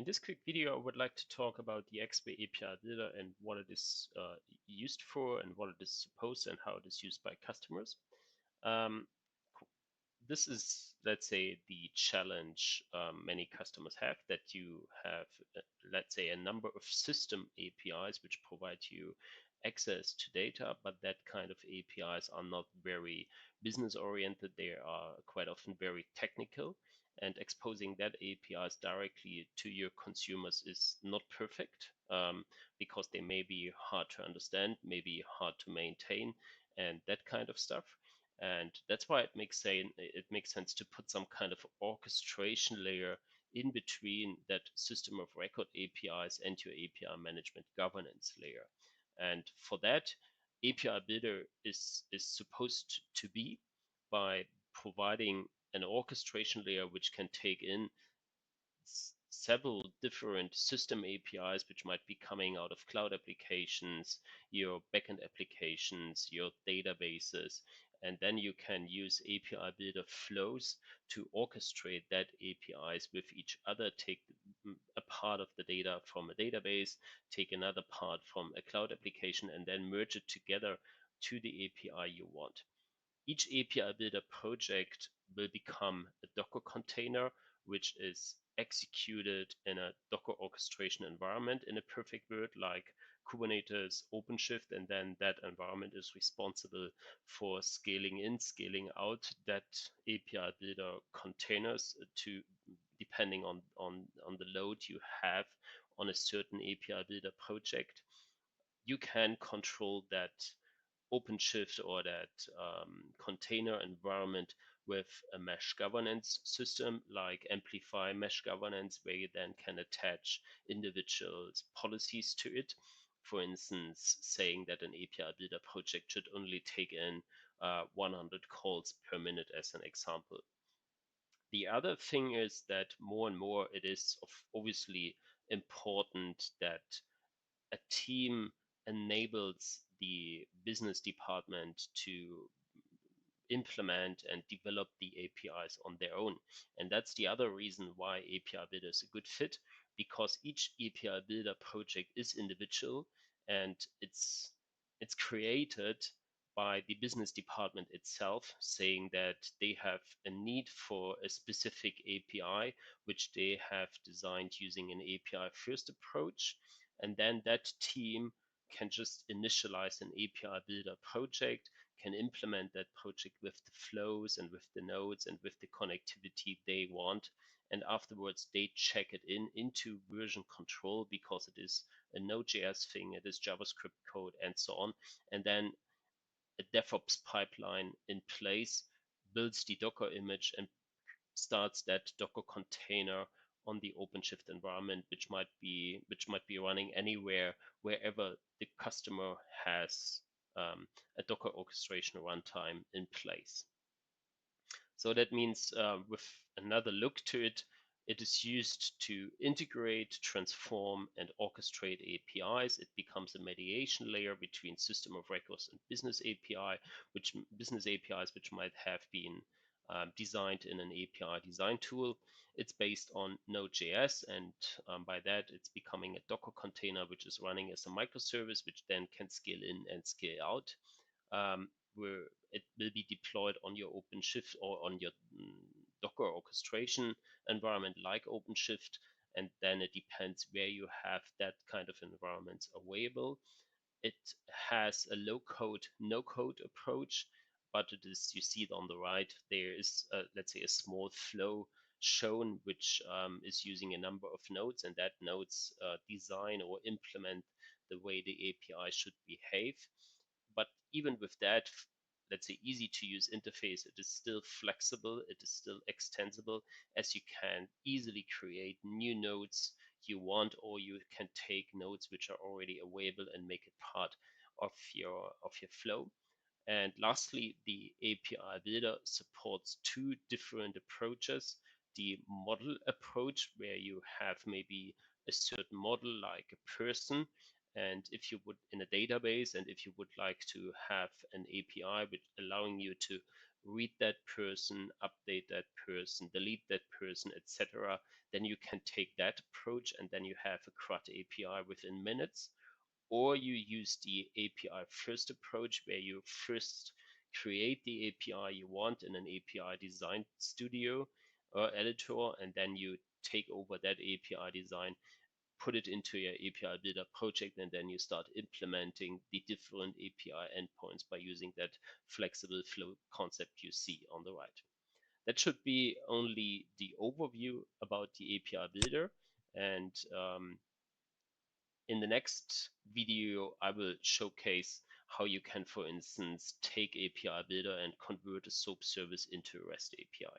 In this quick video, I would like to talk about the Axway API Builder and what it is used for and what it is supposed and how it is used by customers. Um, this is, let's say, the challenge many customers have, that you have, let's say, a number of system APIs which provide you access to data, but that kind of APIs are not very business oriented. They are quite often very technical, and exposing that APIs directly to your consumers is not perfect because they may be hard to understand, maybe hard to maintain, and that kind of stuff. And that's why it makes sense to put some kind of orchestration layer in between that system of record APIs and your API management governance layer. And for that, API Builder is supposed to be by providing an orchestration layer which can take in several different system APIs, which might be coming out of cloud applications, your backend applications, your databases, and then you can use API Builder flows to orchestrate that APIs with each other, take a part of the data from a database, take another part from a cloud application, and then merge it together to the API you want. Each API Builder project will become a Docker container, which is executed in a Docker orchestration environment in a perfect world like Kubernetes, OpenShift, and then that environment is responsible for scaling in, scaling out that API Builder containers to depending on the load you have on a certain API Builder project. You can control that OpenShift or that container environment with a mesh governance system like Amplify Mesh Governance, where you then can attach individual policies to it. For instance, saying that an API Builder project should only take in 100 calls per minute as an example. The other thing is that more and more it is obviously important that a team enables the business department to implement and develop the APIs on their own. And that's the other reason why API Builder is a good fit, because each API Builder project is individual and it's created by the business department itself, saying that they have a need for a specific API, which they have designed using an API first approach. And then that team can just initialize an API Builder project, can implement that project with the flows and with the nodes and with the connectivity they want. And afterwards, they check it into version control because it is a Node.js thing, it is JavaScript code, and so on. And then a DevOps pipeline in place builds the Docker image and starts that Docker container on the OpenShift environment, which might be running anywhere, wherever the customer has a Docker orchestration runtime in place. So that means with another look to it, it is used to integrate, transform, and orchestrate APIs. It becomes a mediation layer between system of records and business APIs, which might have been designed in an API design tool. It's based on Node.js, and by that, it's becoming a Docker container, which is running as a microservice, which then can scale in and scale out. Where it will be deployed on your OpenShift or on your Docker orchestration environment like OpenShift. And then it depends where you have that kind of environments available. It has a low code, no code approach, but it is, you see it on the right, there is, let's say, a small flow shown, which is using a number of nodes, and that nodes design or implement the way the API should behave. But even with that, let's say, easy to use interface, it is still flexible, it is still extensible, as you can easily create new nodes you want, or you can take nodes which are already available and make it part of your flow. And lastly, the API Builder supports two different approaches. The model approach, where you have maybe a certain model like a person, and if you would in a database, and if you would like to have an API which allowing you to read that person, update that person, delete that person, etc., then you can take that approach and then you have a CRUD API within minutes. Or you use the API first approach where you first create the API you want in an API design studio or editor, and then you take over that API design, put it into your API Builder project, and then you start implementing the different API endpoints by using that flexible flow concept you see on the right. That should be only the overview about the API Builder. And in the next video, I will showcase how you can, for instance, take API Builder and convert a SOAP service into a REST API.